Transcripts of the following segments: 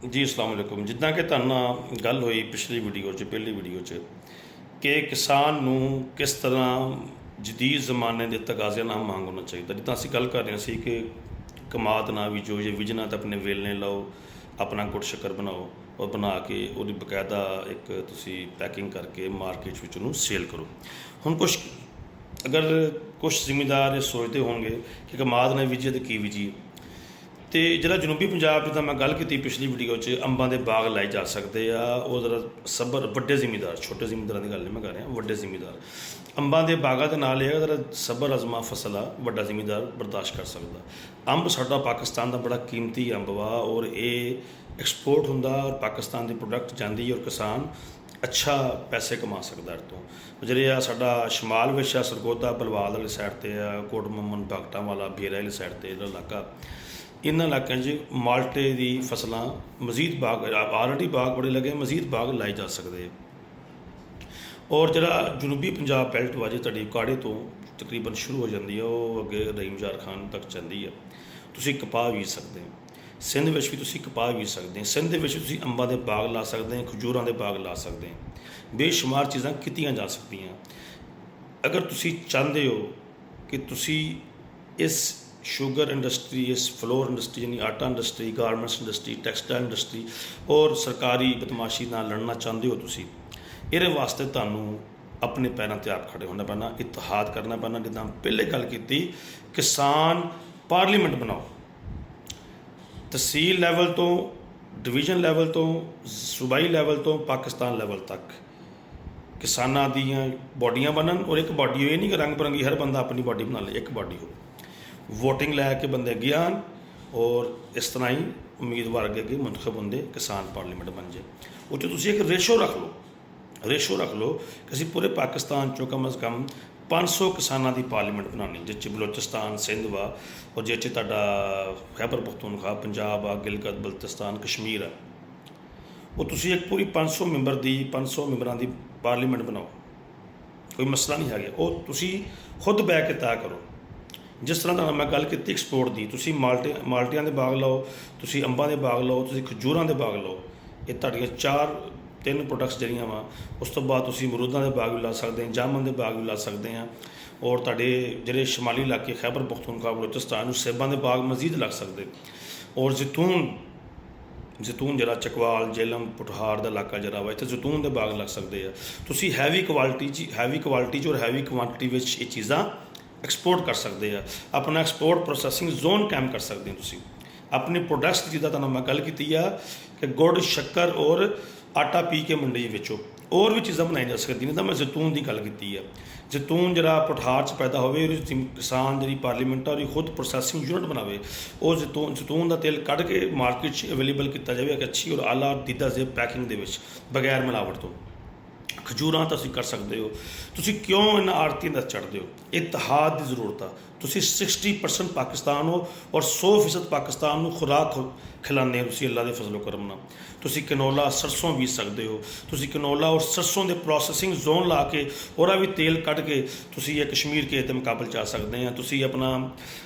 ਜੀ ਅਸਲਾਮ ਵਾਲੇਕੁਮ। ਜਿੱਦਾਂ ਕਿ ਤੁਹਾਡੇ ਨਾਲ ਗੱਲ ਹੋਈ ਪਿਛਲੀ ਵੀਡੀਓ 'ਚ, ਪਹਿਲੀ ਵੀਡੀਓ 'ਚ, ਕਿ ਕਿਸਾਨ ਨੂੰ ਕਿਸ ਤਰ੍ਹਾਂ ਜਦੀਦ ਜ਼ਮਾਨੇ ਦੇ ਤਕਾਜ਼ੇ ਨਾਲ ਮੰਗ ਹੋਣਾ ਚਾਹੀਦਾ। ਜਿੱਦਾਂ ਅਸੀਂ ਗੱਲ ਕਰ ਰਹੇ ਸੀ ਕਿ ਕਮਾਦ ਨਾ ਬੀਜੋ, ਜੇ ਬੀਜਣਾ ਤਾਂ ਆਪਣੇ ਵੇਲਣੇ ਲਾਓ, ਆਪਣਾ ਗੁੜ ਸ਼ੱਕਰ ਬਣਾਓ ਔਰ ਬਣਾ ਕੇ ਉਹਦੀ ਬਕਾਇਦਾ ਇੱਕ ਤੁਸੀਂ ਪੈਕਿੰਗ ਕਰਕੇ ਮਾਰਕੀਟ ਵਿੱਚ ਉਹਨੂੰ ਸੇਲ ਕਰੋ। ਹੁਣ ਕੁਛ ਜ਼ਿਮੀਂਦਾਰ ਇਹ ਸੋਚਦੇ ਹੋਣਗੇ ਕਿ ਕਮਾਦ ਨਾ ਬੀਜੀਏ ਤਾਂ ਕੀ ਬੀਜੀਏ। ਅਤੇ ਜਿਹੜਾ ਜਨੂਬੀ ਪੰਜਾਬ ਜਿੱਦਾਂ ਮੈਂ ਗੱਲ ਕੀਤੀ ਪਿਛਲੀ ਵੀਡੀਓ 'ਚ, ਅੰਬਾਂ ਦੇ ਬਾਗ ਲਾਏ ਜਾ ਸਕਦੇ ਆ। ਉਹ ਜ਼ਰਾ ਸਬਰ, ਵੱਡੇ ਜ਼ਿਮੀਂਦਾਰ, ਛੋਟੇ ਜ਼ਿਮੀਂਦਾਰਾਂ ਦੀ ਗੱਲ ਨਹੀਂ ਮੈਂ ਕਰ ਰਿਹਾ, ਵੱਡੇ ਜ਼ਿਮੀਂਦਾਰ ਅੰਬਾਂ ਦੇ ਬਾਗਾਂ ਦੇ ਨਾਲ ਇਹ ਜ਼ਰਾ ਸਬਰ ਅਜ਼ਮਾ ਫਸਲ ਆ, ਵੱਡਾ ਜ਼ਿਮੀਂਦਾਰ ਬਰਦਾਸ਼ਤ ਕਰ ਸਕਦਾ। ਅੰਬ ਸਾਡਾ ਪਾਕਿਸਤਾਨ ਦਾ ਬੜਾ ਕੀਮਤੀ ਅੰਬ ਵਾ ਔਰ ਇਹ ਐਕਸਪੋਰਟ ਹੁੰਦਾ ਔਰ ਪਾਕਿਸਤਾਨ ਦੀ ਪ੍ਰੋਡਕਟ ਜਾਂਦੀ ਔਰ ਕਿਸਾਨ ਅੱਛਾ ਪੈਸੇ ਕਮਾ ਸਕਦਾ ਇਹ ਤੋਂ। ਜਿਹੜੇ ਆ ਸਾਡਾ ਸ਼ਮਾਲ ਵਿੱਚ ਆ, ਸਰਗੋਦਾ ਬਲਵਾਲ ਵਾਲੀ ਸਾਈਡ 'ਤੇ ਆ, ਕੋਟ ਮੁਹੰਮਦ ਭਗਤਾਂ ਵਾਲਾ ਬੇਰਾ ਵਾਲੀ ਸਾਈਡ 'ਤੇ ਜਿਹੜਾ ਇਲਾਕਾ, ਇਹਨਾਂ ਇਲਾਕਿਆਂ 'ਚ ਮਾਲਟੇ ਦੀ ਫਸਲਾਂ ਮਜ਼ੀਦ ਬਾਗ, ਆਲਰੇਡੀ ਬਾਗ ਬੜੇ ਲੱਗੇ, ਮਜ਼ੀਦ ਬਾਗ ਲਾਏ ਜਾ ਸਕਦੇ। ਔਰ ਜਿਹੜਾ ਜਨੂਬੀ ਪੰਜਾਬ ਬੈਲਟ ਵਾ ਜੀ ਤੁਹਾਡੀ ਕਾੜੇ ਤੋਂ ਤਕਰੀਬਨ ਸ਼ੁਰੂ ਹੋ ਜਾਂਦੀ ਹੈ, ਉਹ ਅੱਗੇ ਰਹੀਮ ਯਾਰ ਖਾਨ ਤੱਕ ਜਾਂਦੀ ਹੈ। ਤੁਸੀਂ ਕਪਾਹ ਬੀਜ ਸਕਦੇ ਹੋ, ਸਿੰਧ ਵਿੱਚ ਵੀ ਤੁਸੀਂ ਕਪਾਹ ਬੀਜ ਸਕਦੇ ਹੋ, ਸਿੰਧ ਦੇ ਵਿੱਚ ਤੁਸੀਂ ਅੰਬਾਂ ਦੇ ਬਾਗ ਲਾ ਸਕਦੇ ਹੋ, ਖਜੂਰਾਂ ਦੇ ਬਾਗ ਲਾ ਸਕਦੇ ਹੋ। ਬੇਸ਼ੁਮਾਰ ਚੀਜ਼ਾਂ ਕੀਤੀਆਂ ਜਾ ਸਕਦੀਆਂ। ਅਗਰ ਤੁਸੀਂ ਚਾਹੁੰਦੇ ਹੋ ਕਿ ਤੁਸੀਂ ਇਸ ਸ਼ੂਗਰ ਇੰਡਸਟਰੀ, ਇਸ ਫਲੋਰ ਇੰਡਸਟਰੀ ਯਾਨੀ ਆਟਾ industry, garments industry, textile industry ਔਰ ਸਰਕਾਰੀ ਬਦਮਾਸ਼ੀ ਨਾਲ ਲੜਨਾ ਚਾਹੁੰਦੇ ਹੋ, ਤੁਸੀਂ ਇਹਦੇ ਵਾਸਤੇ ਤੁਹਾਨੂੰ ਆਪਣੇ ਪੈਰਾਂ 'ਤੇ ਆਪ ਖੜੇ ਹੋਣਾ ਪੈਣਾ, ਇਤਿਹਾਦ ਕਰਨਾ ਪੈਣਾ। ਜਿੱਦਾਂ ਪਹਿਲੇ ਗੱਲ ਕੀਤੀ, ਕਿਸਾਨ ਪਾਰਲੀਮੈਂਟ ਬਣਾਓ, ਤਹਿਸੀਲ ਲੈਵਲ ਤੋਂ, ਡਿਵੀਜ਼ਨ ਲੈਵਲ ਤੋਂ, ਸੂਬਾਈ ਲੈਵਲ ਤੋਂ ਪਾਕਿਸਤਾਨ ਲੈਵਲ ਤੱਕ ਕਿਸਾਨਾਂ ਦੀਆਂ ਬਾਡੀਆਂ ਬਣਨ। ਔਰ ਇੱਕ ਬਾਡੀ ਇਹ ਨਹੀਂ ਕਿ ਰੰਗ ਬਿਰੰਗੀ ਹਰ ਬੰਦਾ ਆਪਣੀ ਬਾਡੀ ਬਣਾ ਲੇ, ਇੱਕ ਬਾਡੀ ਹੋ, ਵੋਟਿੰਗ ਲੈ ਕੇ ਬੰਦੇ ਅੱਗੇ ਆਉਣ ਔਰ ਇਸ ਤਰ੍ਹਾਂ ਹੀ ਉਮੀਦਵਾਰ ਅੱਗੇ ਮੁੰਤਖਬ ਹੁੰਦੇ, ਕਿਸਾਨ ਪਾਰਲੀਮੈਂਟ ਬਣ ਜਾਏ। ਉਹ 'ਚ ਤੁਸੀਂ ਇੱਕ ਰੇਸ਼ੋ ਰੱਖ ਲਓ ਕਿ ਅਸੀਂ ਪੂਰੇ ਪਾਕਿਸਤਾਨ 'ਚੋਂ ਕਮ ਅਜ਼ ਕਮ 500 ਕਿਸਾਨਾਂ ਦੀ ਪਾਰਲੀਮੈਂਟ ਬਣਾਉਣੀ, ਜਿਸ 'ਚ ਬਲੋਚਿਸਤਾਨ, ਸਿੰਧ ਵਾ ਔਰ ਜਿਸ 'ਚ ਤੁਹਾਡਾ ਖੈਬਰ ਪਖਤੂਨਖਵਾ, ਪੰਜਾਬ ਆ, ਗਿਲਗਿਤ ਬਲਤਿਸਤਾਨ, ਕਸ਼ਮੀਰ ਆ। ਉਹ ਤੁਸੀਂ ਇੱਕ ਪੂਰੀ 500 ਮੈਂਬਰਾਂ ਦੀ ਪਾਰਲੀਮੈਂਟ ਬਣਾਓ, ਕੋਈ ਮਸਲਾ ਨਹੀਂ ਹੈਗਾ। ਉਹ ਤੁਸੀਂ ਖੁਦ ਬਹਿ ਕੇ ਤੈਅ ਕਰੋ। ਜਿਸ ਤਰ੍ਹਾਂ ਦਾ ਮੈਂ ਗੱਲ ਕੀਤੀ ਐਕਸਪੋਰਟ ਦੀ, ਤੁਸੀਂ ਮਾਲਟਿਆਂ ਦੇ ਬਾਗ ਲਾਓ, ਤੁਸੀਂ ਅੰਬਾਂ ਦੇ ਬਾਗ ਲਾਓ, ਤੁਸੀਂ ਖਜੂਰਾਂ ਦੇ ਬਾਗ ਲਾਓ। ਇਹ ਤੁਹਾਡੀਆਂ ਤਿੰਨ ਪ੍ਰੋਡਕਟਸ ਜਿਹੜੀਆਂ ਵਾ। ਉਸ ਤੋਂ ਬਾਅਦ ਤੁਸੀਂ ਅਮਰੂਦਾਂ ਦੇ ਬਾਗ ਵੀ ਲਾ ਸਕਦੇ ਆ, ਜਾਮਨ ਦੇ ਬਾਗ ਵੀ ਲਾ ਸਕਦੇ ਆ। ਔਰ ਤੁਹਾਡੇ ਜਿਹੜੇ ਸ਼ਮਾਲੀ ਇਲਾਕੇ ਖੈਬਰ ਪਖਤੂਨਖਵਾ, ਬਲੋਚਿਸਤਾਨ ਨੂੰ ਸੇਬਾਂ ਦੇ ਬਾਗ ਮਜ਼ੀਦ ਲੱਗ ਸਕਦੇ। ਔਰ ਜ਼ੈਤੂਨ ਜਿਹੜਾ ਚਕਵਾਲ, ਜੇਲਮ, ਪੁਠਾਰ ਦਾ ਇਲਾਕਾ ਜਿਹੜਾ ਵਾ, ਇੱਥੇ ਜ਼ੈਤੂਨ ਦੇ ਬਾਗ ਲੱਗ ਸਕਦੇ ਆ। ਤੁਸੀਂ ਹੈਵੀ ਕੁਆਲਿਟੀ 'ਚ ਔਰ ਹੈਵੀ ਕੁਆਂਟਿਟੀ ਵਿੱਚ ਇਹ ਚੀਜ਼ਾਂ ਐਕਸਪੋਰਟ ਕਰ ਸਕਦੇ ਆ। ਆਪਣਾ ਐਕਸਪੋਰਟ ਪ੍ਰੋਸੈਸਿੰਗ ਜ਼ੋਨ ਕਾਇਮ ਕਰ ਸਕਦੇ ਹੋ ਤੁਸੀਂ। ਆਪਣੀ ਪ੍ਰੋਡਕਟਸ ਜਿੱਦਾਂ ਤੁਹਾਨੂੰ ਮੈਂ ਗੱਲ ਕੀਤੀ ਆ ਕਿ ਗੁੜ, ਸ਼ੱਕਰ ਔਰ ਆਟਾ ਪੀ ਕੇ ਮੰਡੀ ਵਿੱਚੋਂ ਹੋਰ ਵੀ ਚੀਜ਼ਾਂ ਬਣਾਈਆਂ ਜਾ ਸਕਦੀਆਂ। ਤਾਂ ਮੈਂ ਜ਼ੈਤੂਨ ਦੀ ਗੱਲ ਕੀਤੀ ਆ। ਜ਼ੈਤੂਨ ਜਿਹੜਾ ਪੁਠਾਰ 'ਚ ਪੈਦਾ ਹੋਵੇ, ਉਹਦੀ ਕਿਸਾਨ ਜਿਹੜੀ ਪਾਰਲੀਮੈਂਟ ਆ ਉਹਦੀ ਖੁਦ ਪ੍ਰੋਸੈਸਿੰਗ ਯੂਨਿਟ ਬਣਾਵੇ। ਉਹ ਜ਼ੈਤੂਨ ਦਾ ਤੇਲ ਕੱਢ ਕੇ ਮਾਰਕੀਟ 'ਚ ਅਵੇਲੇਬਲ ਕੀਤਾ ਜਾਵੇ ਇੱਕ ਅੱਛੀ ਔਰ ਆਲਾ ਦੀਦਾ ਜ਼ੇਬ ਪੈਕਿੰਗ ਦੇ ਵਿੱਚ, ਬਗੈਰ ਮਿਲਾਵਟ ਤੋਂ। ਖਜੂਰਾਂ ਤੁਸੀਂ ਕਰ ਸਕਦੇ ਹੋ। ਤੁਸੀਂ ਕਿਉਂ ਇਹਨਾਂ ਆੜਤੀਆਂ ਦਾ ਚੜ੍ਹਦੇ ਹੋ? ਇਤਿਹਾਦ ਦੀ ਜ਼ਰੂਰਤ ਆ। ਤੁਸੀਂ 60% ਪਾਕਿਸਤਾਨ ਹੋ ਔਰ 100% ਪਾਕਿਸਤਾਨ ਨੂੰ ਖੁਰਾਕ ਖਿਲਾਉਂਦੇ ਹੋ ਤੁਸੀਂ, ਅੱਲਾ ਦੇ ਫਜ਼ਲ ਕਰਮ ਨਾਲ। ਤੁਸੀਂ ਕਨੋਲਾ, ਸਰਸੋਂ ਬੀਜ ਸਕਦੇ ਹੋ। ਤੁਸੀਂ ਕਨੋਲਾ ਔਰ ਸਰਸੋਂ ਦੇ ਪ੍ਰੋਸੈਸਿੰਗ ਜ਼ੋਨ ਲਾ ਕੇ ਉਹਦਾ ਵੀ ਤੇਲ ਕੱਢ ਕੇ ਤੁਸੀਂ ਇਹ ਕਸ਼ਮੀਰ ਘੇ ਦੇ ਮੁਕਾਬਲੇ 'ਚ ਆ ਸਕਦੇ ਆ। ਤੁਸੀਂ ਆਪਣਾ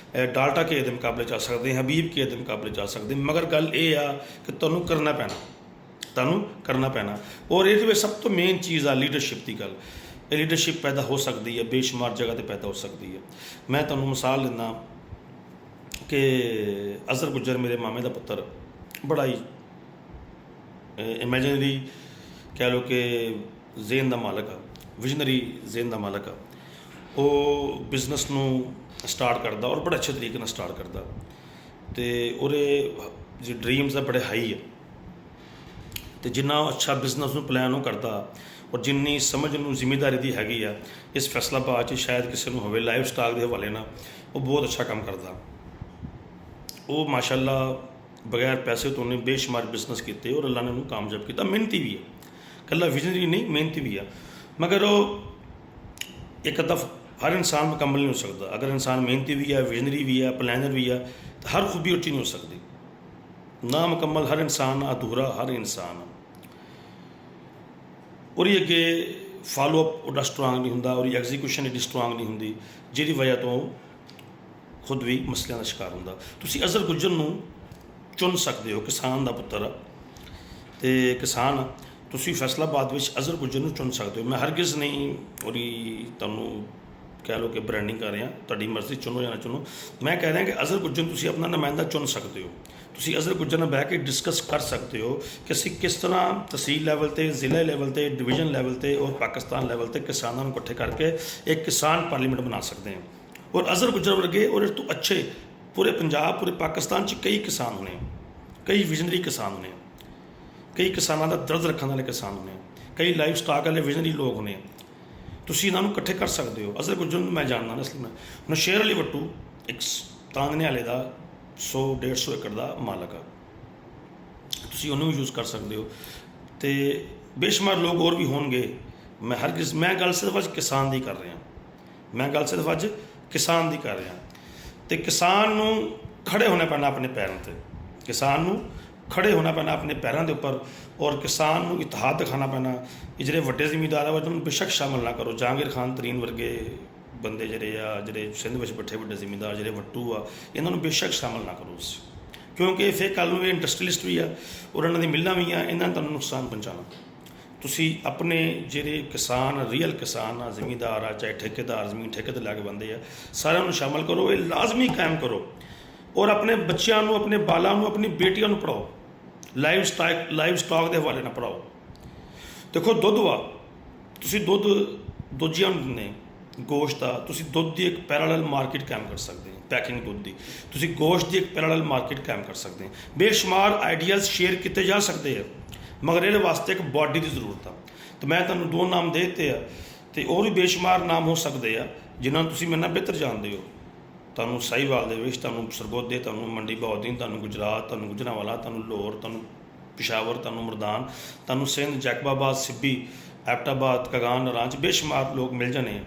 ਡਾਲਟਾ ਘੇ ਦੇ ਮੁਕਾਬਲੇ 'ਚ ਆ ਸਕਦੇ, ਹਬੀਬ ਘੇ ਦੇ ਮੁਕਾਬਲੇ 'ਚ ਆ ਸਕਦੇ। ਮਗਰ ਗੱਲ ਇਹ ਆ ਕਿ ਤੁਹਾਨੂੰ ਕਰਨਾ ਪੈਣਾ। ਔਰ ਇਹਦੇ ਵਿੱਚ ਸਭ ਤੋਂ ਮੇਨ ਚੀਜ਼ ਆ ਲੀਡਰਸ਼ਿਪ ਦੀ ਗੱਲ। ਇਹ ਲੀਡਰਸ਼ਿਪ ਪੈਦਾ ਹੋ ਸਕਦੀ ਹੈ, ਬੇਸ਼ੁਮਾਰ ਜਗ੍ਹਾ 'ਤੇ ਪੈਦਾ ਹੋ ਸਕਦੀ ਹੈ। ਮੈਂ ਤੁਹਾਨੂੰ ਮਿਸਾਲ ਦਿੰਦਾ ਕਿ ਅਜ਼ਹਰ ਗੁੱਜਰ ਮੇਰੇ ਮਾਮੇ ਦਾ ਪੁੱਤਰ, ਬੜਾ ਹੀ ਇਮੈਜਨਰੀ ਕਹਿ ਲਓ ਕਿ ਜ਼ੇਨ ਦਾ ਮਾਲਕ ਆ, ਵਿਜ਼ਨਰੀ ਜ਼ੇਨ ਦਾ ਮਾਲਕ ਆ। ਉਹ ਬਿਜ਼ਨਸ ਨੂੰ ਸਟਾਰਟ ਕਰਦਾ ਔਰ ਬੜੇ ਅੱਛੇ ਤਰੀਕੇ ਨਾਲ ਸਟਾਰਟ ਕਰਦਾ, ਅਤੇ ਉਹਦੇ ਜੋ ਡਰੀਮਸ ਆ ਬੜੇ ਹਾਈ ਆ। ਅਤੇ ਜਿੰਨਾ ਅੱਛਾ ਬਿਜ਼ਨਸ ਨੂੰ ਪਲਾਨ ਉਹ ਕਰਦਾ ਔਰ ਜਿੰਨੀ ਸਮਝ ਨੂੰ ਜ਼ਿੰਮੇਦਾਰੀ ਦੀ ਹੈਗੀ ਆ, ਇਸ ਫੈਸਲਾਬਾਦ 'ਚ ਸ਼ਾਇਦ ਕਿਸੇ ਨੂੰ ਹੋਵੇ। ਲਾਈਫ ਸਟਾਕ ਦੇ ਹਵਾਲੇ ਨਾਲ ਉਹ ਬਹੁਤ ਅੱਛਾ ਕੰਮ ਕਰਦਾ। ਉਹ ਮਾਸ਼ਾਅੱਲਾ ਬਗੈਰ ਪੈਸੇ ਤੋਂ ਉਹਨੇ ਬੇਸ਼ੁਮਾਰ ਬਿਜ਼ਨਸ ਕੀਤੇ ਔਰ ਅੱਲਾ ਨੇ ਉਹਨੂੰ ਕਾਮਯਾਬ ਕੀਤਾ। ਮਿਹਨਤੀ ਵੀ ਹੈ, ਇਕੱਲਾ ਵਿਜ਼ਨਰੀ ਨਹੀਂ, ਮਿਹਨਤੀ ਵੀ ਆ। ਮਗਰ ਉਹ ਇੱਕ ਅੱਧਾ ਹਰ ਇਨਸਾਨ ਮੁਕੰਮਲ ਨਹੀਂ ਹੋ ਸਕਦਾ। ਅਗਰ ਇਨਸਾਨ ਮਿਹਨਤੀ ਵੀ ਹੈ, ਵਿਜ਼ਨਰੀ ਵੀ ਹੈ, ਪਲੈਨਰ ਵੀ ਆ, ਤਾਂ ਹਰ ਖੂਬੀ ਉੱਚੀ ਨਹੀਂ ਹੋ ਸਕਦੀ। ਨਾ ਮੁਕੰਮਲ ਹਰ ਇਨਸਾਨ, ਅਧੂਰਾ ਹਰ ਇਨਸਾਨ। ਉਹਦੀ ਅੱਗੇ ਫਾਲੋਅਪ ਉਹਦਾ ਸਟਰੋਂਗ ਨਹੀਂ ਹੁੰਦਾ, ਉਹਦੀ ਐਗਜ਼ੀਕਿਊਸ਼ਨ ਐਡੀ ਸਟਰੋਂਗ ਨਹੀਂ ਹੁੰਦੀ, ਜਿਹਦੀ ਵਜ੍ਹਾ ਤੋਂ ਖੁਦ ਵੀ ਮਸਲਿਆਂ ਦਾ ਸ਼ਿਕਾਰ ਹੁੰਦਾ। ਤੁਸੀਂ ਅਜ਼ਹਰ ਗੁੱਜਰ ਨੂੰ ਚੁਣ ਸਕਦੇ ਹੋ, ਕਿਸਾਨ ਦਾ ਪੁੱਤਰ ਆ, ਤੇ ਕਿਸਾਨ ਤੁਸੀਂ ਫੈਸਲਾਬਾਦ ਵਿੱਚ ਅਜ਼ਹਰ ਗੁੱਜਰ ਨੂੰ ਚੁਣ ਸਕਦੇ ਹੋ। ਮੈਂ ਹਰਗਿਜ਼ ਨਹੀਂ ਉਹਦੀ ਤੁਹਾਨੂੰ ਕਹਿ ਲਓ ਕਿ ਬ੍ਰਾਂਡਿੰਗ ਕਰ ਰਿਹਾ, ਤੁਹਾਡੀ ਮਰਜ਼ੀ ਚੁਣੋ ਜਾਂ ਨਾ ਚੁਣੋ। ਮੈਂ ਕਹਿ ਰਿਹਾ ਕਿ ਅਜ਼ਹਰ ਗੁੱਜਰ ਨੂੰ ਤੁਸੀਂ ਆਪਣਾ ਨੁਮਾਇੰਦਾ ਚੁਣ ਸਕਦੇ ਹੋ। ਤੁਸੀਂ ਅਜ਼ਹਰ ਗੁੱਜਰ ਨਾਲ ਬਹਿ ਕੇ ਡਿਸਕਸ ਕਰ ਸਕਦੇ ਹੋ ਕਿ ਅਸੀਂ ਕਿਸ ਤਰ੍ਹਾਂ ਤਹਿਸੀਲ ਲੈਵਲ 'ਤੇ, ਜ਼ਿਲ੍ਹਾ ਲੈਵਲ 'ਤੇ, ਡਿਵੀਜ਼ਨ ਲੈਵਲ 'ਤੇ ਔਰ ਪਾਕਿਸਤਾਨ ਲੈਵਲ 'ਤੇ ਕਿਸਾਨਾਂ ਨੂੰ ਇਕੱਠੇ ਕਰਕੇ ਇੱਕ ਕਿਸਾਨ ਪਾਰਲੀਮੈਂਟ ਬਣਾ ਸਕਦੇ ਹਾਂ। ਔਰ ਅਜ਼ਹਰ ਗੁੱਜਰ ਵਰਗੇ ਔਰ ਇਸ ਤੋਂ ਅੱਛੇ ਪੂਰੇ ਪੰਜਾਬ, ਪੂਰੇ ਪਾਕਿਸਤਾਨ 'ਚ ਕਈ ਕਿਸਾਨ ਨੇ, ਕਈ ਵਿਜ਼ਨਰੀ ਕਿਸਾਨ ਨੇ, ਕਈ ਕਿਸਾਨਾਂ ਦਾ ਦਰਦ ਰੱਖਣ ਵਾਲੇ ਕਿਸਾਨ ਨੇ, ਕਈ ਲਾਈਫ ਸਟਾਕ ਵਾਲੇ ਵਿਜ਼ਨਰੀ ਲੋਕ ਨੇ। ਤੁਸੀਂ ਇਹਨਾਂ ਨੂੰ ਇਕੱਠੇ ਕਰ ਸਕਦੇ ਹੋ। ਅਜ਼ਹਰ ਗੁੱਜਰ ਨੂੰ ਮੈਂ ਜਾਣਦਾ ਨਾ, ਇਸ ਲਈ ਮੈਂ ਹੁਣ ਸ਼ੇਰ ਅਲੀ ਵੱਟੂ ਇੱਕ ਤਾਂਗਨੇ ਵਾਲੇ ਦਾ 100-150 ਏਕੜ ਦਾ ਮਾਲਕ ਆ, ਤੁਸੀਂ ਉਹਨੂੰ ਵੀ ਯੂਜ਼ ਕਰ ਸਕਦੇ ਹੋ। ਅਤੇ ਬੇਸ਼ੁਮਾਰ ਲੋਕ ਹੋਰ ਵੀ ਹੋਣਗੇ। ਮੈਂ ਗੱਲ ਸਿਰਫ ਅੱਜ ਕਿਸਾਨ ਦੀ ਕਰ ਰਿਹਾ, ਕਿਸਾਨ ਦੀ ਕਰ ਰਿਹਾ। ਅਤੇ ਕਿਸਾਨ ਨੂੰ ਖੜ੍ਹੇ ਹੋਣਾ ਪੈਣਾ ਆਪਣੇ ਪੈਰਾਂ 'ਤੇ, ਕਿਸਾਨ ਨੂੰ ਖੜ੍ਹੇ ਹੋਣਾ ਪੈਣਾ ਆਪਣੇ ਪੈਰਾਂ ਦੇ ਉੱਪਰ। ਔਰ ਕਿਸਾਨ ਨੂੰ ਇਤਿਹਾਦ ਦਿਖਾਉਣਾ ਪੈਣਾ ਕਿ ਜਿਹੜੇ ਵੱਡੇ ਜ਼ਿਮੀਂਦਾਰ ਆ ਉਹਨਾਂ ਨੂੰ ਬੇਸ਼ੱਕ ਸ਼ਾਮਲ ਨਾ ਕਰੋ। ਜਹਾਂਗੀਰ ਖਾਨ ਤਰੀਨ ਵਰਗੇ ਬੰਦੇ ਜਿਹੜੇ ਸਿੰਧ ਵਿੱਚ ਬੈਠੇ ਵੱਡੇ ਜ਼ਿਮੀਂਦਾਰ ਜਿਹੜੇ ਵੱਟੂ ਆ, ਇਹਨਾਂ ਨੂੰ ਬੇਸ਼ੱਕ ਸ਼ਾਮਲ ਨਾ ਕਰੋ ਤੁਸੀਂ, ਕਿਉਂਕਿ ਫਿਰ ਕੱਲ੍ਹ ਨੂੰ ਇਹ ਇੰਡਸਟਰੀਲਿਸਟ ਵੀ ਆ ਔਰ ਇਹਨਾਂ ਦੀ ਮਿੱਲਾਂ ਵੀ ਆ, ਇਹਨਾਂ ਨੇ ਤੁਹਾਨੂੰ ਨੁਕਸਾਨ ਪਹੁੰਚਾਉਣਾ। ਤੁਸੀਂ ਆਪਣੇ ਜਿਹੜੇ ਕਿਸਾਨ, ਰੀਅਲ ਕਿਸਾਨ ਆ, ਜ਼ਿਮੀਂਦਾਰ ਆ, ਚਾਹੇ ਠੇਕੇਦਾਰ, ਜ਼ਮੀਨ ਠੇਕੇ 'ਤੇ ਲੈ ਕੇ ਬੰਦੇ ਆ, ਸਾਰਿਆਂ ਨੂੰ ਸ਼ਾਮਲ ਕਰੋ। ਇਹ ਲਾਜ਼ਮੀ ਕਾਇਮ ਕਰੋ ਔਰ ਆਪਣੇ ਬੱਚਿਆਂ ਨੂੰ, ਆਪਣੇ ਬਾਲਾਂ ਨੂੰ, ਆਪਣੀ ਬੇਟੀਆਂ ਨੂੰ ਪੜ੍ਹਾਓ। ਲਾਈਵ ਸਟਾਕ ਦੇ ਹਵਾਲੇ ਨਾਲ ਪੜ੍ਹਾਓ। ਦੇਖੋ ਦੁੱਧ ਵਾ, ਤੁਸੀਂ ਦੁੱਧ ਦੂਜਿਆਂ ਨੂੰ ਦਿੰਦੇ, ਗੋਸ਼ਤ ਆ, ਤੁਸੀਂ ਦੁੱਧ ਦੀ ਇੱਕ ਪੈਰਾਲਲ ਮਾਰਕੀਟ ਕਾਇਮ ਕਰ ਸਕਦੇ ਹੋ। ਪੈਕਿੰਗ ਦੁੱਧ ਦੀ ਤੁਸੀਂ ਗੋਸ਼ਤ ਦੀ ਇੱਕ ਪੈਰਾਲਲ ਮਾਰਕੀਟ ਕਾਇਮ ਕਰ ਸਕਦੇ ਹੋ। ਬੇਸ਼ੁਮਾਰ ਆਈਡੀਆਜ਼ ਸ਼ੇਅਰ ਕੀਤੇ ਜਾ ਸਕਦੇ ਆ, ਮਗਰ ਇਹਦੇ ਵਾਸਤੇ ਇੱਕ ਬਾਡੀ ਦੀ ਜ਼ਰੂਰਤ ਆ। ਅਤੇ ਮੈਂ ਤੁਹਾਨੂੰ 2 ਨਾਮ ਦੇ ਦਿੱਤੇ ਆ, ਅਤੇ ਹੋਰ ਵੀ ਬੇਸ਼ੁਮਾਰ ਨਾਮ ਹੋ ਸਕਦੇ ਆ ਜਿਨ੍ਹਾਂ ਨੂੰ ਤੁਸੀਂ ਮੇਰੇ ਨਾਲ ਬਿਹਤਰ ਜਾਣਦੇ ਹੋ। ਤੁਹਾਨੂੰ ਸਾਹੀਵਾਲ ਦੇ ਵਿੱਚ, ਤੁਹਾਨੂੰ ਸਰਗੋਧੇ, ਤੁਹਾਨੂੰ ਮੰਡੀ ਬਹਾਉਦੀਨ, ਤੁਹਾਨੂੰ ਗੁਜਰਾਤ, ਤੁਹਾਨੂੰ ਗੁਜਰਾਂਵਾਲਾ, ਤੁਹਾਨੂੰ ਲਾਹੌਰ, ਤੁਹਾਨੂੰ ਪਿਸ਼ਾਵਰ, ਤੁਹਾਨੂੰ ਮੁਰਦਾਨ, ਤੁਹਾਨੂੰ ਸਿੰਧ, ਜੈਕਬਾਬਾਦ, ਸਿੱਬੀ, ਐਬਟਾਬਾਦ, ਕਗਾਨ, ਨਾਰਾਂ 'ਚ ਬੇਸ਼ੁਮਾਰ ਲੋਕ ਮਿਲ ਜਾਣੇ ਆ।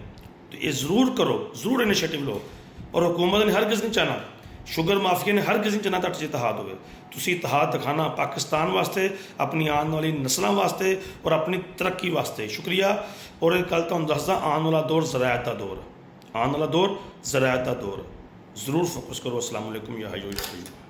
ਅਤੇ ਇਹ ਜ਼ਰੂਰ ਕਰੋ, ਜ਼ਰੂਰ ਇਨੀਸ਼ੀਏਟਿਵ ਲਓ। ਔਰ ਹੁਕੂਮਤ ਨੇ ਹਰਗਿਜ਼ ਨਹੀਂ ਚਾਹਣਾ, ਸ਼ੂਗਰ ਮਾਫੀਆ ਨੇ ਹਰਗਿਜ਼ ਨਹੀਂ ਚਾਹਣਾ ਤੁਹਾਡੇ 'ਚ ਇਤਿਹਾਦ ਹੋਵੇ। ਤੁਸੀਂ ਇਤਿਹਾਦ ਦਿਖਾਉਣਾ ਪਾਕਿਸਤਾਨ ਵਾਸਤੇ, ਆਪਣੀ ਆਉਣ ਵਾਲੀ ਨਸਲਾਂ ਵਾਸਤੇ ਔਰ ਆਪਣੀ ਤਰੱਕੀ ਵਾਸਤੇ। ਸ਼ੁਕਰੀਆ। ਔਰ ਇਹ ਕੱਲ੍ਹ ਤੁਹਾਨੂੰ ਦੱਸਦਾ, ਆਉਣ ਵਾਲਾ ਦੌਰ ਜ਼ਰਾਅਤ ਦਾ ਦੌਰ, ਆਉਣ ਵਾਲਾ ਦੌਰ ਜ਼ਰਾਅਤ ਦਾ ਦੌਰ। ਜ਼ਰੂਰ ਫੋਕਸ ਕਰੋ। ਅਸਲਾਮ ਵਾਲੇਕੁਮ। ਯਾ ਹਯੂ ਯਾ ਕਯੂਮ।